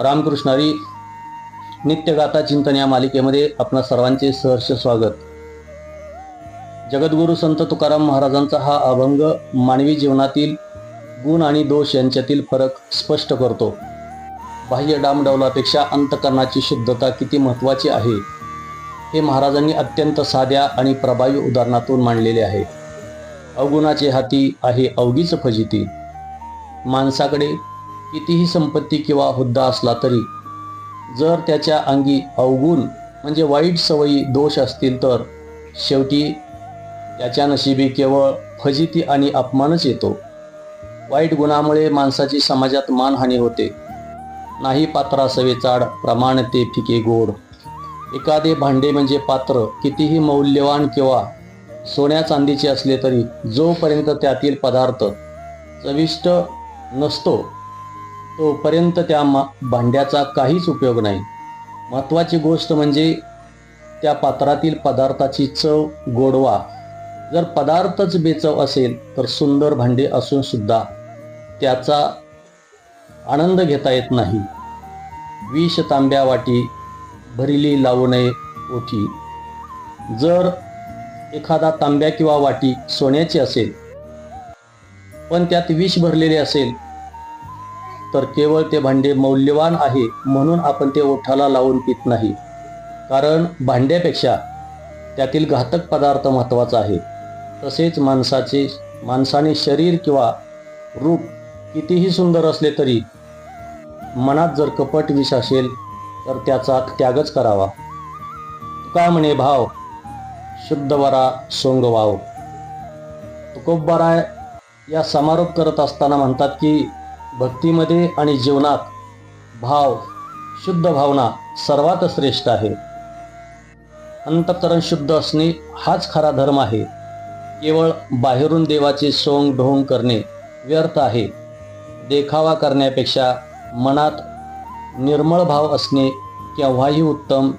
रामकृष्णारी नित्यगाथा चिंतन या मालिकेमध्ये आपणा सर्वांचे सहर्ष स्वागत। जगद्गुरु संत तुकाराम महाराजांचा हा अभंग मानवी जीवनातील गुण आणि दोष यांच्यातील फरक स्पष्ट करतो। बाह्य डामडौलापेक्षा अंतकरणाची शुद्धता किती महत्त्वाची आहे हे महाराजांनी अत्यंत साध्या आणि प्रभावी उदाहरणातून मांडलेले आहे। अवगुणाचे हाती आहे अवघीच फजिती। माणसाकडे कितीही संपत्ती किंवा हुद्दा असला तरी जर त्याच्या अंगी अवगुण म्हणजे वाईट सवयी दोष असतील तर शेवटी त्याच्या नशिबी केवळ फजिती आणि अपमानच येतो। वाईट गुणामुळे माणसाची समाजात मानहानी होते। नाही पात्रासवे चाड प्रमाण ते फिके गोड। एखादे भांडे म्हणजे पात्र कितीही मौल्यवान किंवा सोन्या चांदीचे असले तरी जोपर्यंत त्यातील पदार्थ चविष्ट नसतो तोपर्यंत त्या भांड्याचा काहीच उपयोग नाही। महत्त्वाची गोष्ट म्हणजे त्या पात्रातील पदार्थाची चव गोडवा। जर पदार्थच बेचव असेल तर सुंदर भांडे असून सुद्धा त्याचा आनंद घेता येत नाही। विष तांब्या वाटी भरिली लावू नये ओठी। जर एखादा तांब्या किंवा वाटी सोन्याची असेल पण त्यात विष भरलेले असेल तर केवळ ते भांडे मौल्यवान आहे म्हणून आपण ते ओठाला लावून पित नाही, कारण भांड्यापेक्षा त्यातील घातक पदार्थ महत्त्वाचा आहे। तसेच माणसाने शरीर किंवा रूप कितीही सुंदर असले तरी मनात जर कपट विष असेल तर त्याचा त्यागच करावा। काय म्हणे भाव शुद्ध वरा सोंग वाव। तुकोबरा या समारोप करत असताना म्हणतात की भक्तीमध्ये आणि जीवनात भाव शुद्ध भावना सर्वात श्रेष्ठ आहे। अंतःकरण शुद्ध असणे हाच खरा धर्म आहे। केवळ बाहेरून देवाचे सोंग ढोंग करणे व्यर्थ आहे। देखावा करण्यापेक्षा मनात निर्मळ भाव असणे केव्हाही उत्तम।